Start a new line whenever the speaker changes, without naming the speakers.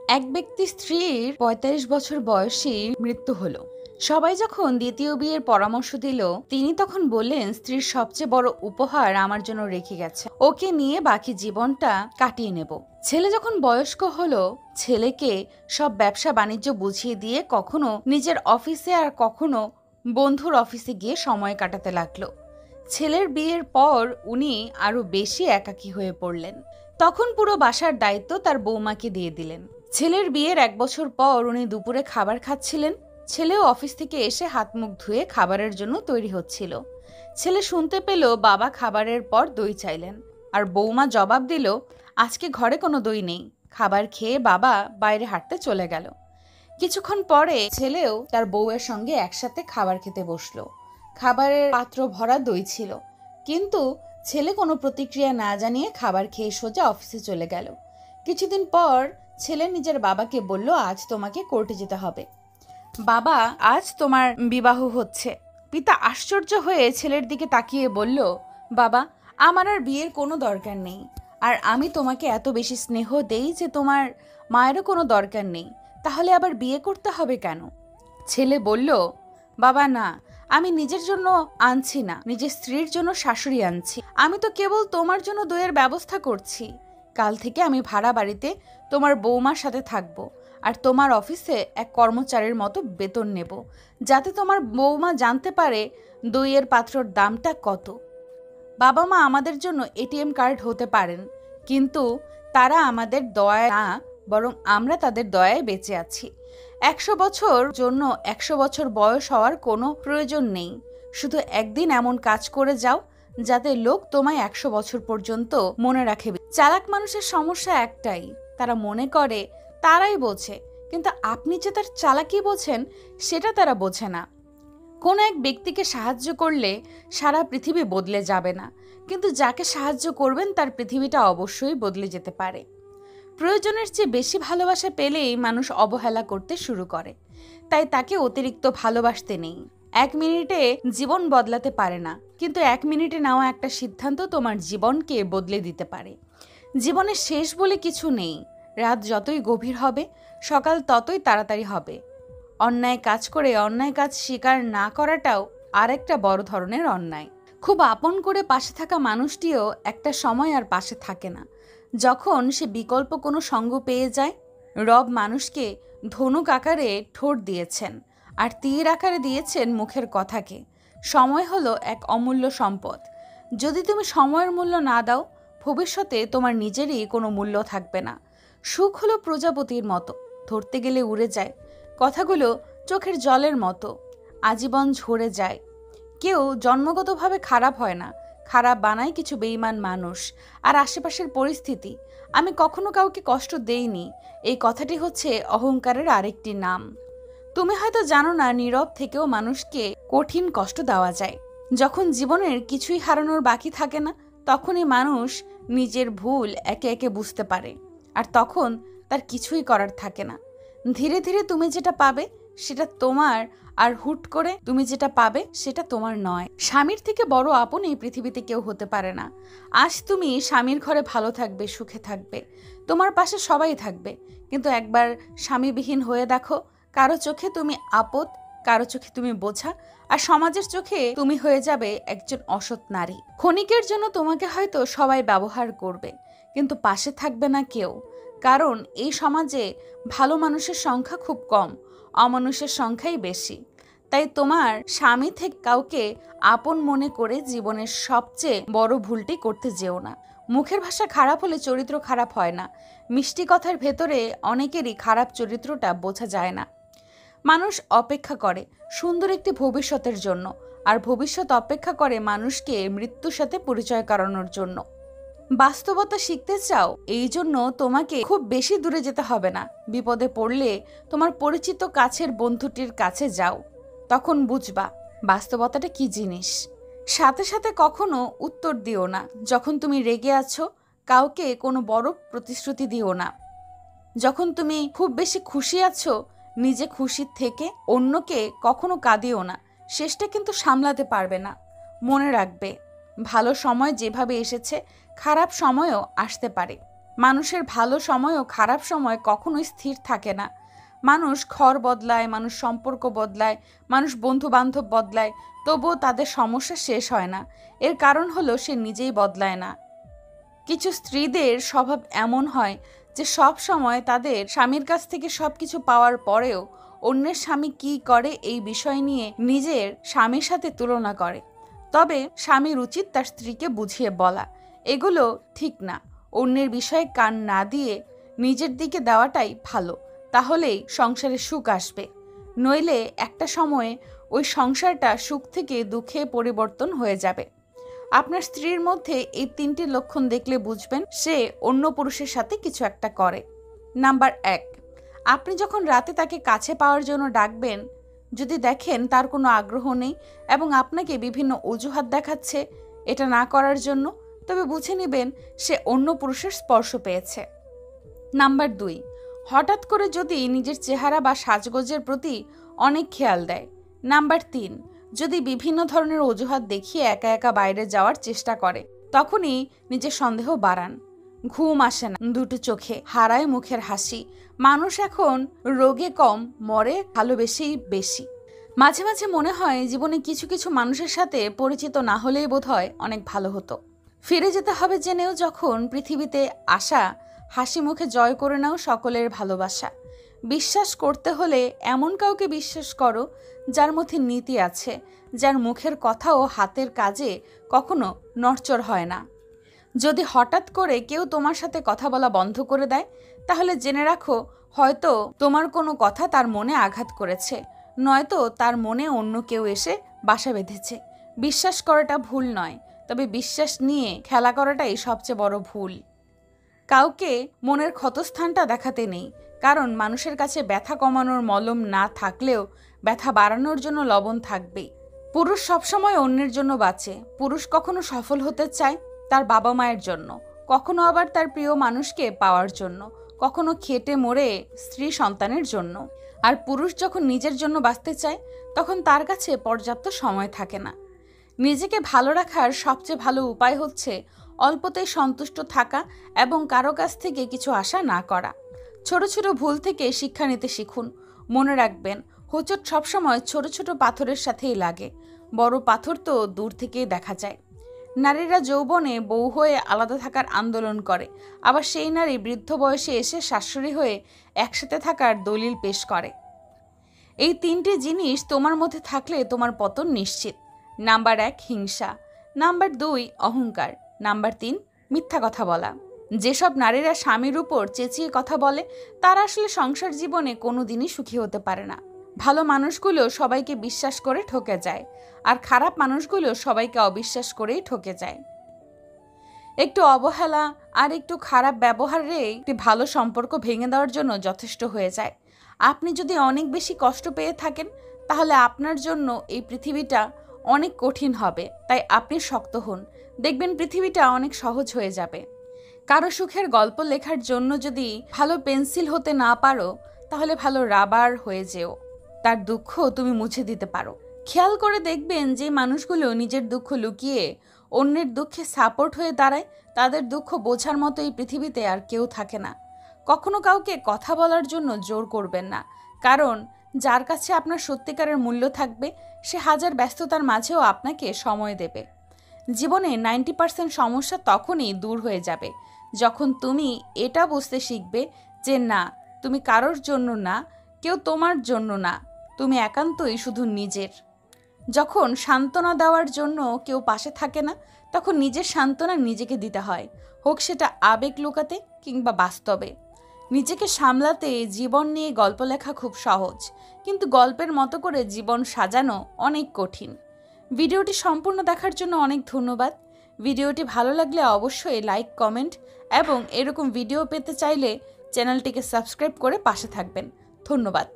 এক ব্যক্তি স্ত্রীর ৪৫ বছর বয়সী মৃত্যু হলো। সবাই যখন দ্বিতীয় বিয়ের পরামর্শ দিল, তিনি তখন বললেন, স্ত্রীর সবচেয়ে বড় উপহার আমার জন্য রেখে গেছে, ওকে নিয়ে বাকি জীবনটা কাটিয়ে নেব। ছেলে যখন বয়স্ক হলো, ছেলেকে সব ব্যবসা বাণিজ্য বুঝিয়ে দিয়ে কখনো নিজের অফিসে আর কখনো বন্ধুর অফিসে গিয়ে সময় কাটাতে লাগলো। ছেলের বিয়ের পর উনি আরো বেশি একাকী হয়ে পড়লেন। তখন পুরো বাসার দায়িত্ব তার বৌমাকে দিয়ে দিলেন। ছেলের বিয়ের 1 বছর পর উনি দুপুরে খাবার খাচ্ছিলেন। ছেলেও অফিস থেকে এসে হাত মুখ ধুয়ে খাবারের জন্য তৈরি হচ্ছিল। ছেলে শুনতে পেল বাবা খাবারের পর দই চাইলেন, আর বৌমা জবাব দিল, আজকে ঘরে কোনো দই নেই। খাবার খেয়ে বাবা বাইরে হাঁটতে চলে গেল। কিছুক্ষণ পরে ছেলেও তার বউয়ের সঙ্গে একসাথে খাবার খেতে বসলো। খাবারের পাত্র ভরা দই ছিল, কিন্তু ছেলে কোনো প্রতিক্রিয়া না জানিয়ে খাবার খেয়ে সোজা অফিসে চলে গেল। কিছুদিন পর ছেলে নিজের বাবাকে বলল, আজ তোমাকে কোর্টে যেতে হবে। বাবা, আজ তোমার বিবাহ হচ্ছে। পিতা আশ্চর্য হয়ে ছেলের দিকে তাকিয়ে বলল, বাবা, আমার আর বিয়ের কোনো দরকার নেই, আর আমি তোমাকে এত বেশি স্নেহ দেই যে তোমার মায়েরও কোনো দরকার নেই, তাহলে আবার বিয়ে করতে হবে কেন? ছেলে বলল, বাবা না, আমি নিজের জন্য আনছি না, নিজের স্ত্রীর জন্য শাশুড়ি আনছি। আমি তো কেবল তোমার জন্য দইয়ের ব্যবস্থা করছি। কাল থেকে আমি ভাড়া বাড়িতে তোমার বৌমার সাথে থাকবো, আর তোমার অফিসে এক কর্মচারীর মতো বেতন নেব, যাতে তোমার বৌমা জানতে পারে দইয়ের পাত্রর দামটা কত। বাবা মা আমাদের জন্য এটিএম কার্ড হতে পারেন, কিন্তু তারা আমাদের দয়ায় না, বরং আমরা তাদের দয়ায় বেঁচে আছি। 100 বছর জন্য 100 বছর বয়স হওয়ার কোনো প্রয়োজন নেই। শুধু একদিন এমন কাজ করে যাও যাতে লোক তোমায় 100 বছর পর্যন্ত মনে রাখে। চালাক মানুষের সমস্যা একটাই, তারা মনে করে তারাই বোঝে, কিন্তু আপনি যে তার চালাকি বোঝেন সেটা তারা বোঝে না। কোনো এক ব্যক্তিকে সাহায্য করলে সারা পৃথিবী বদলে যাবে না, কিন্তু যাকে সাহায্য করবেন তার পৃথিবীটা অবশ্যই বদলে যেতে পারে। প্রয়োজনের চেয়ে বেশি ভালোবাসা পেলেই মানুষ অবহেলা করতে শুরু করে, তাই তাকে অতিরিক্ত ভালোবাসতে নেই। 1 মিনিটে জীবন বদলাতে পারে না, কিন্তু 1 মিনিটে নেওয়া একটা সিদ্ধান্ত তোমার জীবনকে বদলে দিতে পারে। জীবনের শেষ বলে কিছু নেই। রাত যতই গভীর হবে, সকাল ততই তাড়াতাড়ি হবে। অন্যায় কাজ করে অন্যায় কাজ স্বীকার না করাটাও আরেকটা বড় ধরনের অন্যায়। খুব আপন করে পাশে থাকা মানুষটিও একটা সময় আর পাশে থাকে না, যখন সে বিকল্প কোনো সঙ্গ পেয়ে যায়। রব মানুষকে ধনুক আকারে ঠোঁট দিয়েছেন, আর তীর আকারে দিয়েছেন মুখের কথাকে। সময় হলো এক অমূল্য সম্পদ। যদি তুমি সময়ের মূল্য না দাও, ভবিষ্যতে তোমার নিজেরই কোনো মূল্য থাকবে না। সুখ হলো প্রজাপতির মতো, ধরতে গেলে উড়ে যায়। কথাগুলো চোখের জলের মতো, আজীবন ঝরে যায়। কেউ জন্মগতভাবে খারাপ হয় না, খারাপ বানায় কিছু বেঈমান মানুষ আর আশেপাশের পরিস্থিতি। আমি কখনো কাউকে কষ্ট দেইনি, এই কথাটি হচ্ছে অহংকারের আরেকটি নাম। তুমি হয়তো জানো না, নীরব থেকেও মানুষকে কঠিন কষ্ট দেওয়া যায়। যখন জীবনের কিছুই হারানোর বাকি থাকে না, তখনই মানুষ নিজের ভুল একে একে বুঝতে পারে, আর তখন তার কিছুই করার থাকে না। ধীরে ধীরে তুমি যেটা পাবে সেটা তোমার, আর হুট করে তুমি যেটা পাবে সেটা তোমার নয়। স্বামীর থেকে বড় আপন এই পৃথিবীতে কেউ হতে পারে না। আজ তুমি স্বামীর ঘরে ভালো থাকবে, সুখে থাকবে, তোমার পাশে সবাই থাকবে, কিন্তু একবার স্বামীবিহীন হয়ে দেখো, কারো চোখে তুমি আপদ, কারো চোখে তুমি বোঝা, আর সমাজের চোখে তুমি হয়ে যাবে একজন অসৎ নারী। ক্ষণিকের জন্য তোমাকে হয়তো সবাই ব্যবহার করবে, কিন্তু পাশে থাকবে না কেউ, কারণ এই সমাজে ভালো মানুষের সংখ্যা খুব কম, অমানুষের সংখ্যাই বেশি। তাই তোমার স্বামী থেকে কাউকে আপন মনে করে জীবনের সবচেয়ে বড় ভুলটি করতে যেও না। মুখের ভাষা খারাপ হলে চরিত্র খারাপ হয় না। মিষ্টি কথার ভেতরে অনেকেরই খারাপ চরিত্রটা বোঝা যায় না। মানুষ অপেক্ষা করে সুন্দর একটি ভবিষ্যতের জন্য, আর ভবিষ্যৎ অপেক্ষা করে মানুষকে মৃত্যুর সাথে পরিচয় করানোর জন্য। বাস্তবতা শিখতে চাও, এই জন্য তোমাকে খুব বেশি দূরে যেতে হবে না। বিপদে পড়লে তোমার পরিচিত কাছের বন্ধুটির কাছে যাও, তখন বুঝবা বাস্তবতাটা কি জিনিস। সাথে সাথে কখনো উত্তর দিও না। যখন তুমি রেগে আছো, কাউকে কোনো বড় প্রতিশ্রুতি দিও না। যখন তুমি খুব বেশি খুশি আছো, নিজে খুশি থেকে অন্যকে কখনো কাঁদিও না। শেষটা কিন্তু সামলাতে পারবে না। মনে রাখবে, ভালো সময় যেভাবে এসেছে, খারাপ সময়ও আসতে পারে। মানুষের ভালো সময় ও খারাপ সময় কখনোই স্থির থাকে না। মানুষ ঘর বদলায়, মানুষ সম্পর্ক বদলায়, মানুষ বন্ধু বান্ধব বদলায়, তবুও তাদের সমস্যা শেষ হয় না। এর কারণ হলো সে নিজেই বদলায় না। কিছু স্ত্রীদের স্বভাব এমন হয় যে সব সময় তাদের স্বামীর কাছ থেকে সবকিছু পাওয়ার পরেও অন্যের স্বামী কি করে এই বিষয় নিয়ে নিজের স্বামীর সাথে তুলনা করে। তবে স্বামীর উচিত তার স্ত্রীকে বুঝিয়ে বলা, এগুলো ঠিক না। অন্যের বিষয়ে কান না দিয়ে নিজের দিকে দেওয়াটাই ভালো, তাহলেই সংসারে সুখ আসবে। নইলে একটা সময়ে ওই সংসারটা সুখ থেকে দুঃখে পরিবর্তন হয়ে যাবে। আপনার স্ত্রীর মধ্যে এই 3টি লক্ষণ দেখলে বুঝবেন সে অন্য পুরুষের সাথে কিছু একটা করে। নাম্বার 1, আপনি যখন রাতে তাকে কাছে পাওয়ার জন্য ডাকবেন, যদি দেখেন তার কোনো আগ্রহ নেই এবং আপনাকে বিভিন্ন অজুহাত দেখাচ্ছে এটা না করার জন্য, তবে বুঝে নেবেন সে অন্য পুরুষের স্পর্শ পেয়েছে। নাম্বার 2, হঠাৎ করে যদি নিজের চেহারা বা সাজগোজের প্রতি অনেক খেয়াল দেয়। নাম্বার 3, যদি বিভিন্ন ধরনের অজুহাত দেখিয়ে একা একা বাইরে যাওয়ার চেষ্টা করে, তখনই নিজের সন্দেহ বাড়ান। ঘুম আসে না, দুটো চোখে, হারায় মুখের হাসি। মানুষ এখন রোগে কম, মরে ভালোবেসেই বেশি। মাঝে মাঝে মনে হয় জীবনে কিছু কিছু মানুষের সাথে পরিচিত না হলেই বোধহয় অনেক ভালো হতো। ফিরে যেতে হবে জেনেও যখন পৃথিবীতে আসা, হাসি মুখে জয় করে নাও সকলের ভালোবাসা। বিশ্বাস করতে হলে এমন কাউকে বিশ্বাস করো যার মধ্যে নীতি আছে, যার মুখের কথা ও হাতের কাজে কখনো নড়চড় হয় না। যদি হঠাৎ করে কেউ তোমার সাথে কথা বলা বন্ধ করে দেয়, তাহলে জেনে রাখো হয়তো তোমার কোনো কথা তার মনে আঘাত করেছে, নয়তো তার মনে অন্য কেউ এসে বাসা বেঁধেছে। বিশ্বাস করাটা ভুল নয়, তবে বিশ্বাস নিয়ে খেলা করাটাই সবচেয়ে বড় ভুল। কাউকে মনের ক্ষতস্থানটা দেখাতে নেই, কারণ মানুষের কাছে ব্যথা কমানোর মলম না থাকলেও ব্যথা বাড়ানোর জন্য লবণ থাকবেই। পুরুষ সবসময় অন্যের জন্য বাঁচে। পুরুষ কখনো সফল হতে চায় তার বাবা মায়ের জন্য, কখনো আবার তার প্রিয় মানুষকে পাওয়ার জন্য, কখনো খেটে মরে স্ত্রী সন্তানের জন্য। আর পুরুষ যখন নিজের জন্য বাঁচতে চায় তখন তার কাছে পর্যাপ্ত সময় থাকে না। নিজেকে ভালো রাখার সবচেয়ে ভালো উপায় হচ্ছে অল্পতেই সন্তুষ্ট থাকা এবং কারো কাছ থেকে কিছু আশা না করা। ছোট ছোট ভুল থেকে শিক্ষা নিতে শিখুন। মনে রাখবেন, হোঁচট সবসময় ছোট ছোট পাথরের সাথেই লাগে, বড় পাথর তো দূর থেকেই দেখা যায়। নারীরা যৌবনে বউ হয়ে আলাদা থাকার আন্দোলন করে, আবার সেই নারী বৃদ্ধ বয়সে এসে শাশুড়ি হয়ে একসাথে থাকার দলিল পেশ করে। এই 3টি জিনিস তোমার মধ্যে থাকলে তোমার পতন নিশ্চিত। নাম্বার 1, হিংসা। নাম্বার 2, অহংকার। নাম্বার 3, মিথ্যা কথা বলা। যেসব নারীরা স্বামীর উপর চেঁচিয়ে কথা বলে তারা আসলে সংসার জীবনে কোনোদিনই সুখী হতে পারে না। ভালো মানুষগুলো সবাইকে বিশ্বাস করে ঠকে যায়, আর খারাপ মানুষগুলো সবাইকে অবিশ্বাস করেই ঠকে যায়। একটু অবহেলা আর একটু খারাপ ব্যবহারে একটি ভালো সম্পর্ক ভেঙে দেওয়ার জন্য যথেষ্ট হয়ে যায়। আপনি যদি অনেক বেশি কষ্ট পেয়ে থাকেন, তাহলে আপনার জন্য এই পৃথিবীটা অনেক কঠিন হবে। তাই আপনি শক্ত হন, দেখবেন পৃথিবীটা অনেক সহজ হয়ে যাবে। কারো সুখের গল্প লেখার জন্য যদি ভালো পেন্সিল হতে না পারো, তাহলে ভালো রাবার হয়ে যেও, তার দুঃখ তুমি মুছে দিতে পারো। খেয়াল করে দেখবেন যে মানুষগুলো নিজের দুঃখ লুকিয়ে অন্যের দুঃখে সাপোর্ট হয়ে দাঁড়ায়, তাদের দুঃখ বোঝার মতো এই পৃথিবীতে আর কেউ থাকে না। কখনো কাউকে কথা বলার জন্য জোর করবেন না, কারণ যার কাছে আপনার সত্যিকারের মূল্য থাকবে সে হাজার ব্যস্ততার মাঝেও আপনাকে সময় দেবে। জীবনে 90% সমস্যা তখনই দূর হয়ে যাবে যখন তুমি এটা বুঝতে শিখবে যে না, তুমি কারোর জন্য না, কেউ তোমার জন্য না, তুমি একান্তই শুধু নিজের। যখন সান্ত্বনা দেওয়ার জন্য কেউ পাশে থাকে না, তখন নিজের সান্ত্বনা নিজেকে দিতে হয়, হোক সেটা আবেগ লুকাতে কিংবা বাস্তবে। নিজেকে সামলাতে জীবন নিয়ে গল্প লেখা খুব সহজ, কিন্তু গল্পের মতো করে জীবন সাজানো অনেক কঠিন। ভিডিওটি সম্পূর্ণ দেখার জন্য অনেক ধন্যবাদ। ভিডিওটি ভালো লাগলে অবশ্যই লাইক, কমেন্ট এবং এরকম ভিডিও পেতে চাইলে চ্যানেলটিকে সাবস্ক্রাইব করে পাশে থাকবেন। ধন্যবাদ।